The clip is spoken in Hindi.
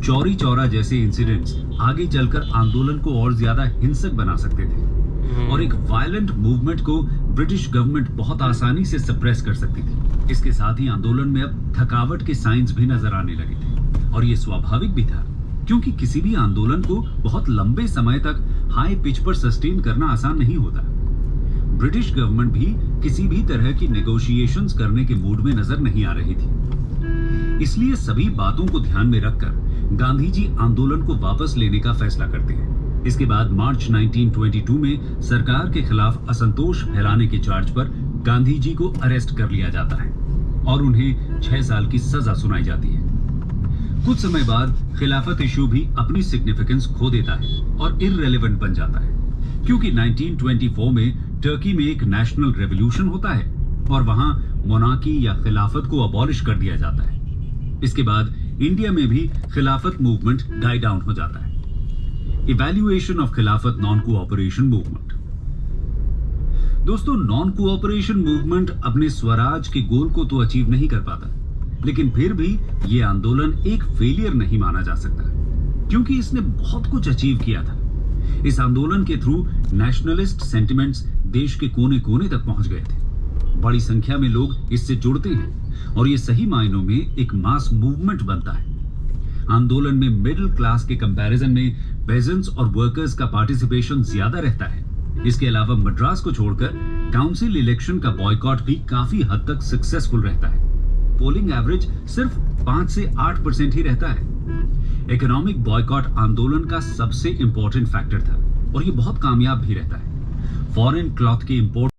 चौरी चौरा जैसे इंसिडेंट्स आगे चलकर आंदोलन को और ज्यादा हिंसक बना सकते थे और एक वायलेंट मूवमेंट को ब्रिटिश गवर्नमेंट बहुत आसानी से सप्रेस कर सकती थी। इसके साथ ही आंदोलन में अब थकावट के साइंस भी नजर आने लगे थे और ये स्वाभाविक भी था, क्योंकि किसी भी आंदोलन को बहुत लंबे समय तक हाई पिच पर सस्टेन करना आसान नहीं होता। ब्रिटिश गवर्नमेंट भी किसी भी तरह की नेगोशिएशंस करने के मूड में नजर नहीं आ रही थी। इसलिए सभी बातों को ध्यान में रखकर गांधी जी आंदोलन को वापस लेने का फैसला करते हैं। इसके बाद मार्च 1922 में सरकार के खिलाफ असंतोष फैलाने के चार्ज पर गांधी जी को अरेस्ट कर लिया जाता है और उन्हें 6 साल की सजा सुनाई जाती है। कुछ समय बाद खिलाफत इशू भी अपनी सिग्निफिकेंस खो देता है और इररिलेवेंट बन जाता है, क्योंकि 1924 में टर्की में एक नेशनल रेवोल्यूशन होता है और वहां मोनार्की या खिलाफत को अबॉलिश कर दिया जाता है। इसके बाद इंडिया में भी खिलाफत मूवमेंट डाई डाउन हो जाता है। इवैल्यूएशन ऑफ खिलाफत नॉन कोऑपरेशन मूवमेंट। दोस्तों, नॉन कोऑपरेशन मूवमेंट अपने स्वराज के गोल को तो अचीव नहीं कर पाता, लेकिन फिर भी यह आंदोलन एक फेलियर नहीं माना जा सकता, क्योंकि इसने बहुत कुछ अचीव किया था। इस आंदोलन के थ्रू नेशनलिस्ट सेंटिमेंट्स देश के कोने कोने तक पहुंच गए थे। बड़ी संख्या में लोग इससे जुड़ते हैं और ये सही मायनों में एक मास मूवमेंट बनता है। आंदोलन में मिडिल क्लास के कंपैरिजन में पेजेंट्स और वर्कर्स का पार्टिसिपेशन ज्यादा रहता है। इसके अलावा मद्रास को छोड़कर काउंसिल इलेक्शन का बॉयकॉट भी काफी हद तक सक्सेसफुल रहता है। पोलिंग एवरेज सिर्फ 5 से 8% ही रहता है। इकोनॉमिक बॉयकॉट आंदोलन का सबसे इंपॉर्टेंट फैक्टर था और ये बहुत कामयाब भी रहता है। फॉरेन क्लॉथ के इंपोर्ट